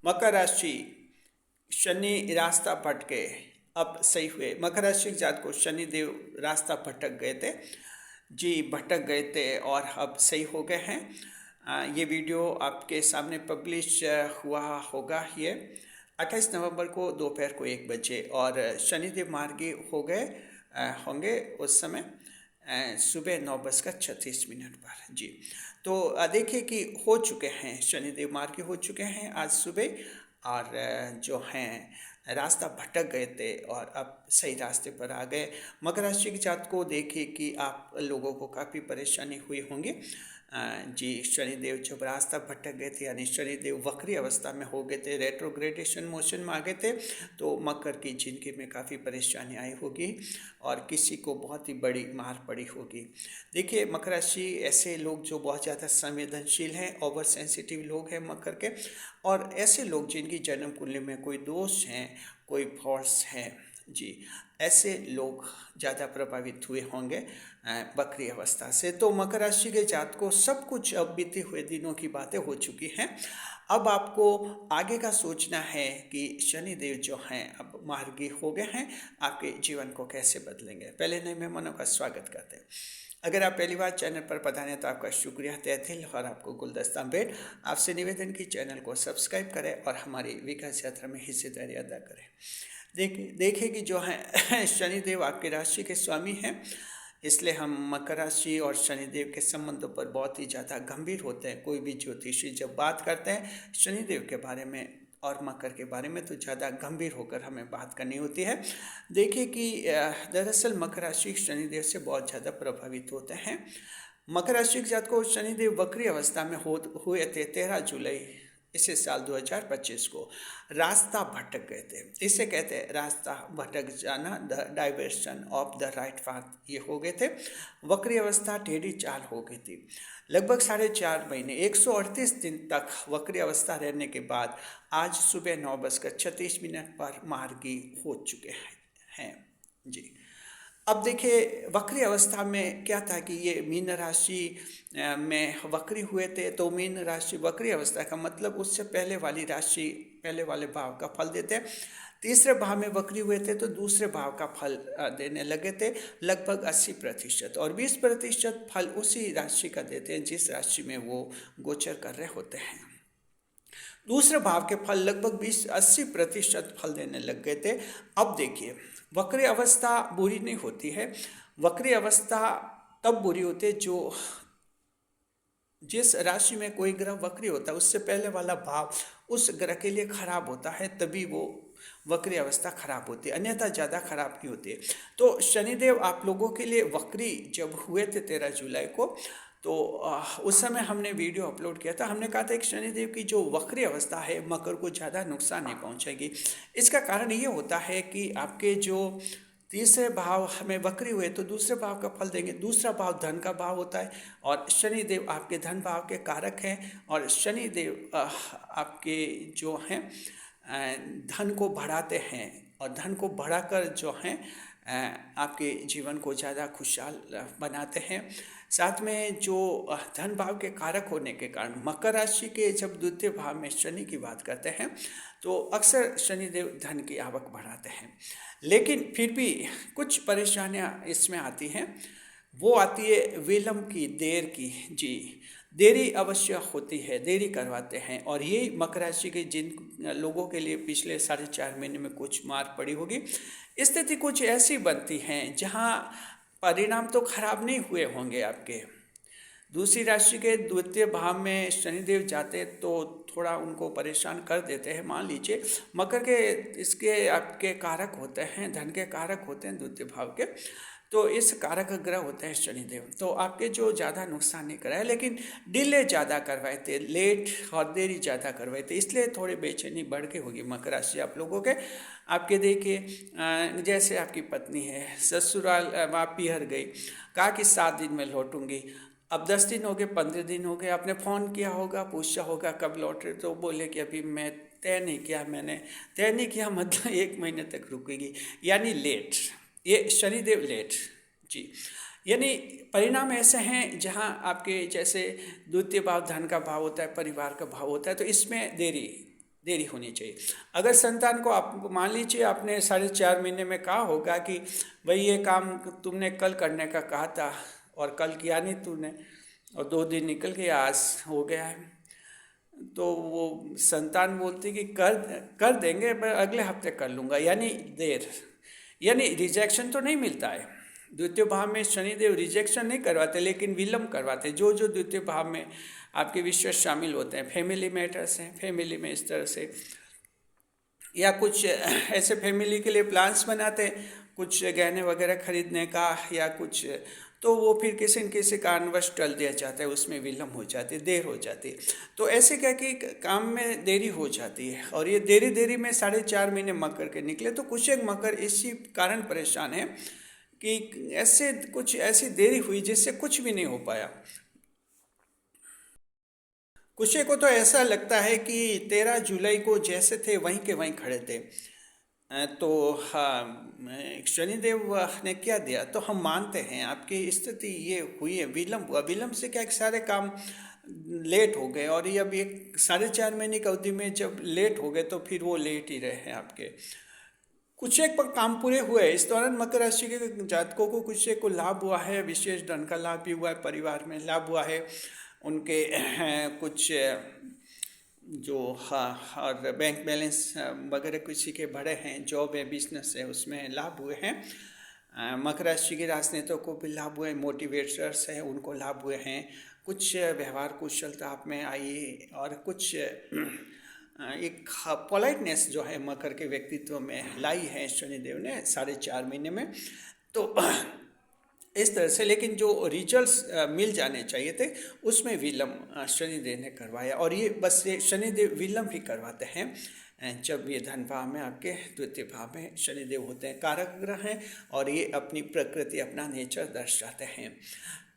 मकर राशि, शनि रास्ता भटके अब सही हुए। मकर राशि के जात को शनि देव रास्ता भटक गए थे जी, भटक गए थे और अब सही हो गए हैं। ये वीडियो आपके सामने पब्लिश हुआ होगा ये 28 नवंबर को दोपहर को 1 बजे, और शनिदेव मार्गी हो गए होंगे उस समय सुबह 9:36 पर जी। तो देखिए कि हो चुके हैं, शनिदेव मार्गी हो चुके हैं आज सुबह, और जो हैं रास्ता भटक गए थे और अब सही रास्ते पर आ गए। मकर राशि के जात को देखिए कि आप लोगों को काफ़ी परेशानी हुई होंगी जी। शनिदेव जब रास्ता भटक गए थे, यानी शनिदेव वक्री अवस्था में हो गए थे, रेट्रोग्रेडेशन मोशन में आ गए थे, तो मकर की जिंदगी में काफ़ी परेशानी आई होगी और किसी को बहुत ही बड़ी मार पड़ी होगी। देखिए, मकर राशि ऐसे लोग जो बहुत ज़्यादा संवेदनशील हैं, ओवर सेंसिटिव लोग हैं मकर के, और ऐसे लोग जिनकी जन्म कुंडली में कोई दोष हैं, कोई फॉल्ट्स हैं जी, ऐसे लोग ज़्यादा प्रभावित हुए होंगे बकरी अवस्था से। तो मकर राशि के जात को सब कुछ अब बीते हुए दिनों की बातें हो चुकी हैं। अब आपको आगे का सोचना है कि शनिदेव जो हैं अब मार्गी हो गए हैं, आपके जीवन को कैसे बदलेंगे। पहले नए मेहमानों का स्वागत करते हैं। अगर आप पहली बार चैनल पर पधारें तो आपका शुक्रिया तहे दिल, और आपको गुलदस्ता भेंट। आपसे निवेदन की चैनल को सब्सक्राइब करें और हमारी विकास यात्रा में हिस्सेदारी अदा करें। देखिए कि जो है शनिदेव आपकी राशि के स्वामी हैं, इसलिए हम मकर राशि और शनिदेव के संबंधों पर बहुत ही ज़्यादा गंभीर होते हैं। कोई भी ज्योतिषी जब बात करते हैं शनिदेव के बारे में और मकर के बारे में, तो ज़्यादा गंभीर होकर हमें बात करनी होती है। देखिए कि दरअसल मकर राशि शनिदेव से बहुत ज़्यादा प्रभावित होते हैं। मकर राशि के जात को शनिदेव वक्री अवस्था में हुए थे 13 जुलाई इसी साल 2025 को। रास्ता भटक गए थे, इसे कहते हैं रास्ता भटक जाना, the diversion of the right path ये हो गए थे। वक्री अवस्था टेढ़ी चाल हो गई थी। लगभग 4.5 महीने 138 दिन तक वक्री अवस्था रहने के बाद आज सुबह 9:36 पर मार्गी हो चुके हैं जी। अब देखिए, वक्री अवस्था में क्या था कि ये मीन राशि में वक्री हुए थे, तो मीन राशि वक्री अवस्था का मतलब उससे पहले वाली राशि, पहले वाले भाव का फल देते हैं। तीसरे भाव में वक्री हुए थे तो दूसरे भाव का फल देने लगे थे लगभग 80%, और 20% फल उसी राशि का देते हैं जिस राशि में वो गोचर कर रहे होते हैं। दूसरे भाव के फल लगभग 20-80% फल देने लग गए थे। अब देखिए, वक्री अवस्था बुरी नहीं होती है। वक्री अवस्था तब बुरी होती है जो जिस राशि में कोई ग्रह वक्री होता है उससे पहले वाला भाव उस ग्रह के लिए खराब होता है, तभी वो वक्री अवस्था खराब होती है, अन्यथा ज़्यादा खराब नहीं होती है। तो शनिदेव आप लोगों के लिए वक्री जब हुए थे 13 जुलाई को, तो उस समय हमने वीडियो अपलोड किया था। हमने कहा था कि शनिदेव की जो वक्री अवस्था है मकर को ज़्यादा नुकसान नहीं पहुंचेगी। इसका कारण ये होता है कि आपके जो तीसरे भाव में वक्री हुए तो दूसरे भाव का फल देंगे। दूसरा भाव धन का भाव होता है और शनिदेव आपके धन भाव के कारक हैं, और शनिदेव आपके जो हैं धन को बढ़ाते हैं, और धन को बढ़ाकर जो हैं आपके जीवन को ज़्यादा खुशहाल बनाते हैं। साथ में जो धन भाव के कारक होने के कारण मकर राशि के जब द्वितीय भाव में शनि की बात करते हैं तो अक्सर शनिदेव धन की आवक बढ़ाते हैं। लेकिन फिर भी कुछ परेशानियां इसमें आती हैं। वो आती है विलंब की, देर की जी। देरी अवश्य होती है, देरी करवाते हैं, और यही मकर राशि के जिन लोगों के लिए पिछले 4.5 महीने में कुछ मार पड़ी होगी, स्थिति कुछ ऐसी बनती हैं जहां परिणाम तो खराब नहीं हुए होंगे आपके। दूसरी राशि के द्वितीय भाव में शनिदेव जाते तो थोड़ा उनको परेशान कर देते हैं। मान लीजिए मकर के इसके आपके कारक होते हैं, धन के कारक होते हैं द्वितीय भाव के, तो इस कारक ग्रह होते हैं शनिदेव, तो आपके जो ज़्यादा नुकसान नहीं कराए लेकिन डिले ज़्यादा करवाए थे, लेट और देरी ज़्यादा करवाए थे, इसलिए थोड़ी बेचैनी बढ़ के होगी मकर राशि आप लोगों के। आपके देखिए जैसे आपकी पत्नी है, ससुराल वहाँ पिहर गई, कहा कि 7 दिन में लौटूंगी, अब 10 दिन हो गए, 15 दिन हो गए, आपने फ़ोन किया होगा, पूछा होगा कब लौट रहे, तो बोले कि अभी मैं तय नहीं किया, मैंने तय नहीं किया, मतलब 1 महीने तक रुकेगी, यानी लेट। ये शनिदेव लेट जी, यानी परिणाम ऐसे हैं जहां आपके जैसे द्वितीय भाव धन का भाव होता है, परिवार का भाव होता है, तो इसमें देरी देरी होनी चाहिए। अगर संतान को आप मान लीजिए आपने 4.5 महीने में कहा होगा कि भाई ये काम तुमने कल करने का कहा था और कल किया नहीं तूने, और 2 दिन निकल गया, आज हो गया है, तो वो संतान बोलती कि कर कर देंगे, मैं अगले हफ्ते कर लूँगा, यानी देर, यानी रिजेक्शन तो नहीं मिलता है। द्वितीय भाव में शनिदेव रिजेक्शन नहीं करवाते लेकिन विलंब करवाते। जो जो द्वितीय भाव में आपके विषय शामिल होते हैं, फैमिली मैटर्स हैं, फैमिली में इस तरह से, या कुछ ऐसे फैमिली के लिए प्लान्स बनाते हैं, कुछ गहने वगैरह खरीदने का या कुछ, तो वो फिर किसी न किसी कारणवश टल दिया जाता है, उसमें विलम्ब हो जाती है, देर हो जाती है। तो ऐसे क्या कि काम में देरी हो जाती है, और ये देरी देरी में 4.5 महीने मकर के निकले। तो कुछ एक मकर इसी कारण परेशान है कि ऐसे कुछ ऐसी देरी हुई जिससे कुछ भी नहीं हो पाया। कुछ को तो ऐसा लगता है कि 13 जुलाई को जैसे थे वहीं के वहीं खड़े थे। तो हाँ, शनिदेव ने क्या दिया, तो हम मानते हैं आपकी स्थिति ये हुई है, विलम्ब हुआ। विलम्ब से क्या कि सारे काम लेट हो गए, और ये अब एक 4.5 महीने की अवधि में जब लेट हो गए तो फिर वो लेट ही रहे हैं आपके। कुछ एक पर काम पूरे हुए। इस दौरान मकर राशि के जातकों को कुछ एक को लाभ हुआ है, विशेष धन का लाभ भी हुआ है, परिवार में लाभ हुआ है, उनके कुछ जो, हाँ, और बैंक बैलेंस वगैरह किसी के बढ़े हैं, जॉब है, बिजनेस है, उसमें लाभ हुए हैं। मकर राशि के राजनेताओं को भी लाभ हुए, मोटिवेटर्स हैं उनको लाभ हुए हैं, कुछ व्यवहार कुशलता आप में आई, और कुछ एक पोलाइटनेस जो है मकर के व्यक्तित्व में लाई है शनिदेव ने 4.5 महीने में। तो इस तरह से, लेकिन जो रिजल्ट्स मिल जाने चाहिए थे उसमें विलम्ब शनिदेव ने करवाया, और ये बस ये शनिदेव विलम्ब ही करवाते हैं। जब ये धन भाव में आपके द्वितीय भाव में शनिदेव होते हैं, कारक ग्रह हैं, और ये अपनी प्रकृति, अपना नेचर दर्शाते हैं।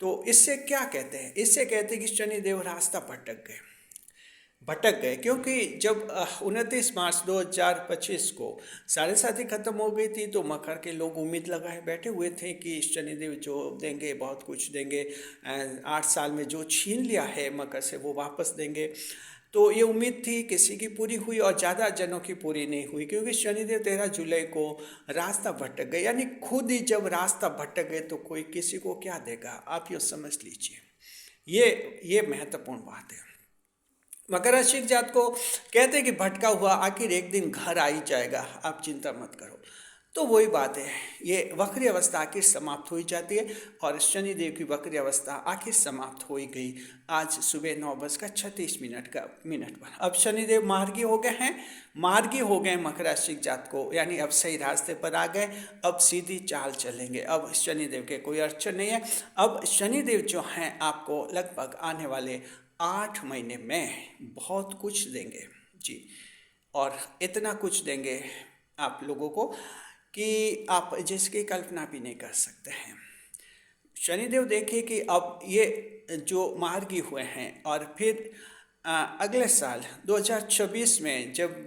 तो इससे क्या कहते हैं, इससे कहते हैं कि शनिदेव रास्ता भटक गए, क्योंकि जब 29 मार्च 2025 को साढ़े साथी खत्म हो गई थी, तो मकर के लोग उम्मीद लगाए बैठे हुए थे कि शनिदेव जो देंगे बहुत कुछ देंगे, 8 साल में जो छीन लिया है मकर से वो वापस देंगे। तो ये उम्मीद थी किसी की पूरी हुई, और ज़्यादा जनों की पूरी नहीं हुई, क्योंकि शनिदेव 13 जुलाई को रास्ता भटक गए। यानी खुद ही जब रास्ता भटक गए तो कोई किसी को क्या देगा, आप ये समझ लीजिए। ये महत्वपूर्ण बात है। मकर राशि के जात को कहते हैं कि भटका हुआ आखिर एक दिन घर आ ही जाएगा, आप चिंता मत करो। तो वही बात है, ये वक्री अवस्था आखिर समाप्त हो ही जाती है, और शनिदेव की वक्री अवस्था आखिर समाप्त हो ही गई आज सुबह 9:36 पर। अब शनिदेव मार्गी हो गए हैं, मार्गी हो गए मकर राशि के जात को, यानी अब सही रास्ते पर आ गए, अब सीधी चाल चलेंगे, अब शनिदेव के कोई अड़चन नहीं है। अब शनिदेव जो हैं आपको लगभग आने वाले 8 महीने में बहुत कुछ देंगे जी, और इतना कुछ देंगे आप लोगों को कि आप जिसकी कल्पना भी नहीं कर सकते हैं। शनिदेव देखिए कि अब ये जो मार्गी हुए हैं, और फिर अगले साल 2026 में जब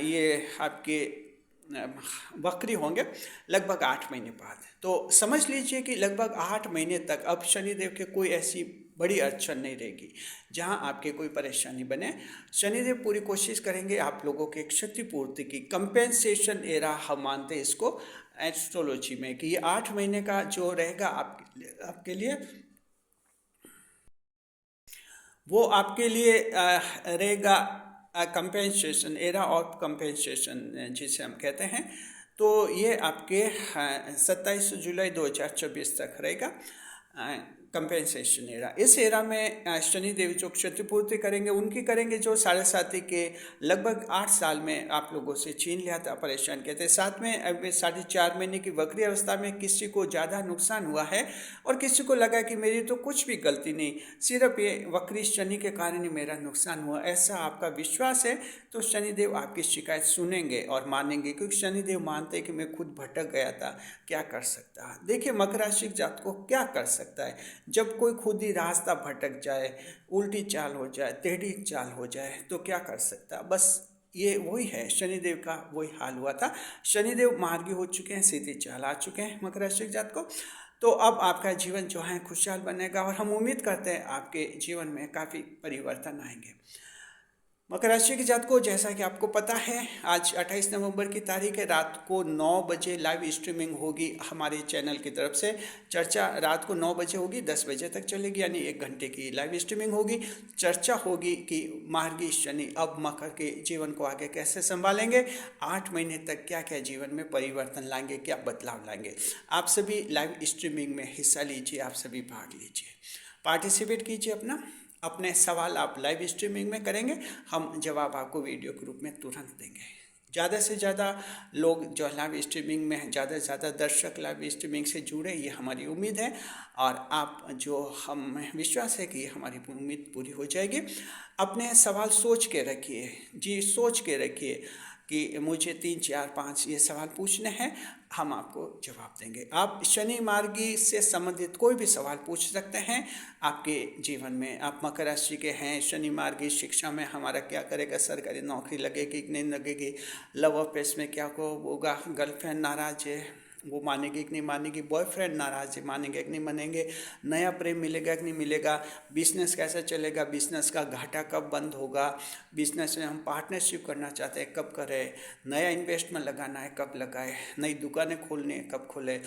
ये आपके वक्री होंगे लगभग 8 महीने बाद, तो समझ लीजिए कि लगभग 8 महीने तक अब शनिदेव के कोई ऐसी बड़ी अड़चन नहीं रहेगी जहां आपके कोई परेशानी बने। शनिदेव पूरी कोशिश करेंगे आप लोगों के क्षतिपूर्ति की। कंपेंसेशन एरा हम मानते हैं इसको एस्ट्रोलॉजी में, कि ये 8 महीने का जो रहेगा आपके लिए, वो आपके लिए रहेगा कंपेंसेशन एरा ऑफ कंपेंसेशन जिसे हम कहते हैं। तो ये आपके 27 जुलाई 2024 तक रहेगा कंपेंसेशन एरा। इस एरा में शनिदेव जो क्षतिपूर्ति करेंगे उनकी करेंगे जो साढ़े साथी के लगभग 8 साल में आप लोगों से छीन लिया था, परेशान किए थे। साथ में अब 4.5 महीने की वक्री अवस्था में किसी को ज़्यादा नुकसान हुआ है, और किसी को लगा कि मेरी तो कुछ भी गलती नहीं, सिर्फ ये वक्री शनि के कारण ही मेरा नुकसान हुआ, ऐसा आपका विश्वास है, तो शनिदेव आपकी शिकायत सुनेंगे और मानेंगे, क्योंकि शनिदेव मानते हैं कि मैं खुद भटक गया था, क्या कर सकता है। देखिए मकर राशि जात को क्या कर सकता है, जब कोई खुद ही रास्ता भटक जाए, उल्टी चाल हो जाए, टेढ़ी चाल हो जाए, तो क्या कर सकता है। बस ये वही है, शनिदेव का वही हाल हुआ था। शनिदेव मार्गी हो चुके हैं, सीधी चाल आ चुके हैं मकर राशि जात को। तो अब आपका जीवन जो है खुशहाल बनेगा, और हम उम्मीद करते हैं आपके जीवन में काफ़ी परिवर्तन आएंगे। मकर राशि के जातकों, जैसा कि आपको पता है, आज 28 नवंबर की तारीख है। रात को 9 बजे लाइव स्ट्रीमिंग होगी हमारे चैनल की तरफ से। चर्चा रात को 9 बजे होगी, 10 बजे तक चलेगी, यानी 1 घंटे की लाइव स्ट्रीमिंग होगी। चर्चा होगी कि मार्गी शनि अब मकर के जीवन को आगे कैसे संभालेंगे, 8 महीने तक क्या क्या जीवन में परिवर्तन लाएंगे, क्या बदलाव लाएंगे। आप सभी लाइव स्ट्रीमिंग में हिस्सा लीजिए, आप सभी भाग लीजिए, पार्टिसिपेट कीजिए। अपने सवाल आप लाइव स्ट्रीमिंग में करेंगे, हम जवाब आपको वीडियो के रूप में तुरंत देंगे। ज़्यादा से ज़्यादा लोग जो लाइव स्ट्रीमिंग में हैं, ज़्यादा से ज़्यादा दर्शक लाइव स्ट्रीमिंग से जुड़े, ये हमारी उम्मीद है। और आप जो हमें विश्वास है कि हमारी उम्मीद पूरी हो जाएगी। अपने सवाल सोच के रखिए जी, सोच के रखिए कि मुझे 3, 4, 5 ये सवाल पूछने हैं, हम आपको जवाब देंगे। आप शनि मार्गी से संबंधित कोई भी सवाल पूछ सकते हैं आपके जीवन में। आप मकर राशि के हैं, शनि मार्गी शिक्षा में हमारा क्या करेगा, सरकारी नौकरी लगेगी कि नहीं लगेगी, लव अफेयर्स में क्या होगा, गर्लफ्रेंड नाराज है वो मानेगी कि नहीं मानेगी, बॉयफ्रेंड नाराज है मानेंगे कि नहीं मानेंगे, नया प्रेम मिलेगा कि नहीं मिलेगा, बिजनेस कैसा चलेगा, बिजनेस का घाटा कब बंद होगा, बिजनेस में हम पार्टनरशिप करना चाहते हैं कब करें, नया इन्वेस्टमेंट लगाना है कब लगाए, नई दुकानें खोलनी है कब खोले,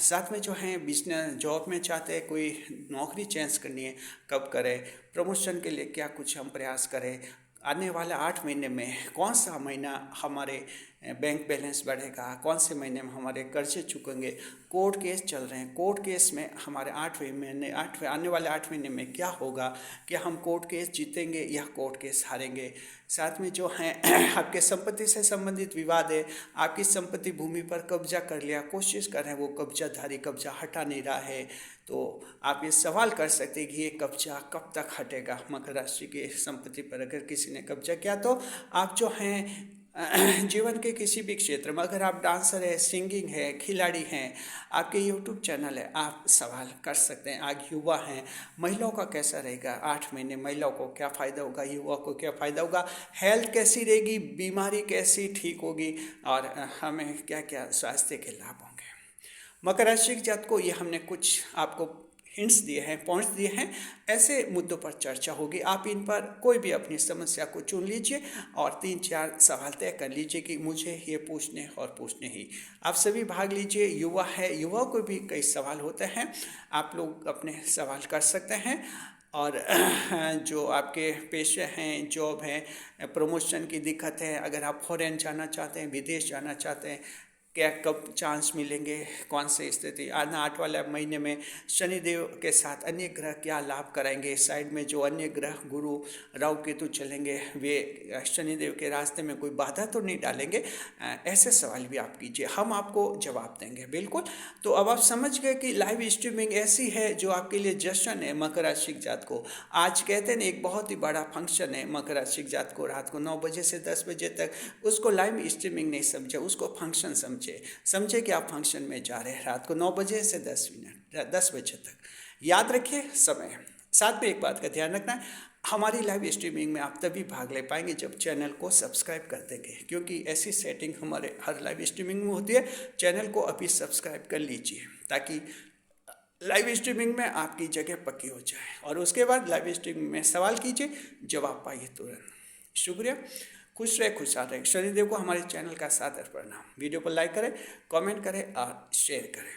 साथ में जो है बिजनेस जॉब में चाहते हैं कोई नौकरी चेंज करनी है कब करें, प्रमोशन के लिए क्या कुछ हम प्रयास करें, आने वाले 8 महीने में कौन सा महीना हमारे बैंक बैलेंस बढ़ेगा, कौन से महीने में हमारे कर्जे चुकेंगे, कोर्ट केस चल रहे हैं, कोर्ट केस में हमारे 8वें महीने आने वाले 8 महीने में क्या होगा, क्या हम कोर्ट केस जीतेंगे या कोर्ट केस हारेंगे। साथ में जो हैं आपके संपत्ति से संबंधित विवाद है, आपकी संपत्ति भूमि पर कब्जा कर लिया, कोशिश कर रहे हैं वो कब्जाधारी कब्जा हटा नहीं रहा है, तो आप ये सवाल कर सकते हैं कि ये कब्जा कब तक हटेगा। मकर राशि के संपत्ति पर अगर किसी ने कब्जा किया तो आप जो हैं जीवन के किसी भी क्षेत्र में, अगर आप डांसर है, सिंगिंग है, खिलाड़ी हैं, आपके यूट्यूब चैनल है, आप सवाल कर सकते हैं। आज युवा हैं, महिलाओं का कैसा रहेगा, 8 महीने महिलाओं को क्या फ़ायदा होगा, युवा को क्या फ़ायदा होगा, हेल्थ कैसी रहेगी, बीमारी कैसी ठीक होगी, और हमें क्या क्या स्वास्थ्य के लाभ होंगे। मकर राशि के जातकों, ये हमने कुछ आपको हिंट्स दिए हैं, पॉइंट्स दिए हैं, ऐसे मुद्दों पर चर्चा होगी। आप इन पर कोई भी अपनी समस्या को चुन लीजिए और 3-4 सवाल तय कर लीजिए कि मुझे ये पूछने और पूछने ही। आप सभी भाग लीजिए। युवा है, युवा को भी कई सवाल होते हैं, आप लोग अपने सवाल कर सकते हैं। और जो आपके पेशे हैं, जॉब है, प्रमोशन की दिक्कत है, अगर आप फॉरेन जाना चाहते हैं, विदेश जाना चाहते हैं, क्या कब चांस मिलेंगे, कौन सी स्थिति, आना 8 वाले महीने में शनिदेव के साथ अन्य ग्रह क्या लाभ कराएंगे, साइड में जो अन्य ग्रह गुरु राहु केतु चलेंगे वे शनिदेव के रास्ते में कोई बाधा तो नहीं डालेंगे। ऐसे सवाल भी आप कीजिए, हम आपको जवाब देंगे बिल्कुल। तो अब आप समझ गए कि लाइव स्ट्रीमिंग ऐसी है जो आपके लिए जश्न है। मकर राशि जात को आज कहते हैं ना, एक बहुत ही बड़ा फंक्शन है मकर राशि जात को, रात को 9 बजे से 10 बजे तक। उसको लाइव स्ट्रीमिंग नहीं समझे, उसको फंक्शन समझे कि आप फंक्शन में जा रहे हैं। रात को 9 बजे से 10 बजे तक याद रखिए समय। साथ में एक बात का ध्यान रखना है, हमारी लाइव स्ट्रीमिंग में आप तभी भाग ले पाएंगे जब चैनल को सब्सक्राइब कर देंगे, क्योंकि ऐसी सेटिंग हमारे हर लाइव स्ट्रीमिंग में होती है। चैनल को अभी सब्सक्राइब कर लीजिए ताकि लाइव स्ट्रीमिंग में आपकी जगह पक्की हो जाए, और उसके बाद लाइव स्ट्रीमिंग में सवाल कीजिए, जवाब पाइए तुरंत। शुक्रिया, खुश रहे, खुशहाल रहे। शनिदेव को हमारे चैनल का सादर प्रणाम। वीडियो को लाइक करें, कमेंट करें और शेयर करें।